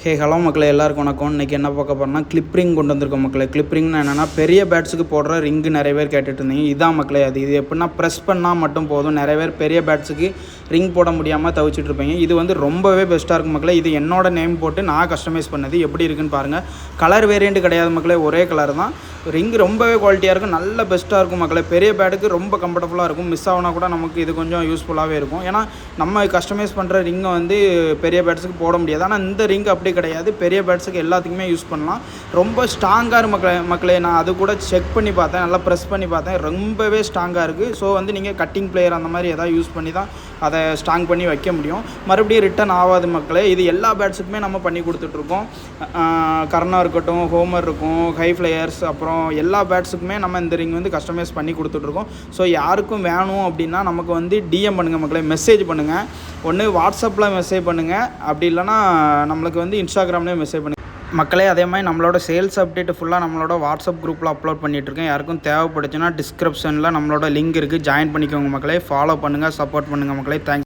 Hello மக்களே, எல்லாருக்கும் வணக்கம். இன்றைக்கி என்ன பார்க்க போகிறோம்னா கிளிப் ரிங் கொண்டு வந்திருக்கோம் மக்களே. கிளிப் ரிங்னா என்னென்னா பெரிய பேட்ஸுக்கு போடுற ரிங்கு நிறைய பேர் கேட்டுட்டு இருந்தீங்க. இதான் மக்களே அது. இது எப்படின்னா ப்ரெஸ் பண்ணால் மட்டும் போதும். நிறைய பேர் பெரிய பேட்ஸுக்கு ரிங் போட முடியாமல் தவிச்சிட்டு இருப்பீங்க. இது வந்து ரொம்பவே பெஸ்ட்டாக இருக்கும் மக்களே. இது என்னோட நேம் போட்டு நான் கஸ்டமைஸ் பண்ணது. எப்படி இருக்குன்னு பாருங்கள். கலர் வேரியண்ட் கிடையாது மக்களே, ஒரே கலர் தான். ரிங் ரொம்பவே குவாலிட்டியாக இருக்கும், நல்ல பெஸ்ட்டாக இருக்கும் மக்களே. பெரிய பேட்டுக்கு ரொம்ப கம்ஃபர்டபுளாக இருக்கும். மிஸ் ஆகுனா கூட நமக்கு இது கொஞ்சம் யூஸ்ஃபுல்லாகவே இருக்கும். ஏன்னா நம்ம கஸ்டமைஸ் பண்ணுற ரிங்கை வந்து பெரிய பேட்ஸுக்கு போட முடியாது. ஆனால் இந்த ரிங் அப்படி கிடையாது, பெரிய பேட்ஸுக்கு எல்லாத்துக்குமே யூஸ் பண்ணலாம். ரொம்ப ஸ்ட்ராங்காக மக்களே. நான் அது கூட செக் பண்ணி பார்த்தேன், நல்லா ப்ரெஸ் பண்ணி பார்த்தேன், ரொம்பவே ஸ்ட்ராங்காக இருக்குது. ஸோ வந்து நீங்கள் கட்டிங் பிளேயர் அந்த மாதிரி எதாவது யூஸ் பண்ணி தான் அதை ஸ்ட்ராங் பண்ணி வைக்க முடியும். மறுபடியும் ரிட்டன் ஆகாது மக்களே. இது எல்லா பேட்ஸுக்குமே நம்ம பண்ணி கொடுத்துட்ருக்கோம். கர்னா இருக்கட்டும், ஹோமர் இருக்கும், ஹை ஃப்ளையர்ஸ், அப்புறம் எல்லா பேட்ஸுக்குமே நம்ம இந்த ரிங் வந்து கஸ்டமைஸ் பண்ணி கொடுத்துட்ருக்கோம். ஸோ யாருக்கும் வேணும் அப்படின்னா நமக்கு வந்து டிஎம் பண்ணுங்கள் மக்களே, மெசேஜ் பண்ணுங்கள். ஒன்று வாட்ஸ்அப்பில் மெசேஜ் பண்ணுங்கள், அப்படி இல்லைனா நம்மளுக்கு வந்து இன்ஸ்டாகிராம்லேயே மெசேஜ் பண்ணுங்கள் மக்களே. அதே மாதிரி நம்மளோட சேல்ஸ் அப்டேட் ஃபுல்லாக நம்மளோட வாட்ஸ்அப் குரூப்பில் அப்லோட் பண்ணிகிட்ருக்கேன். யாருக்கும் தேவைப்படுச்சுன்னா டிஸ்கிரிப்ஷனில் நம்மளோட லிங்க் இருக்குது, ஜாயின் பண்ணிக்கோங்க மக்களே. ஃபாலோ பண்ணுங்கள், சப்போர்ட் பண்ணுங்கள் மக்களே. தேங்க்ஸ்.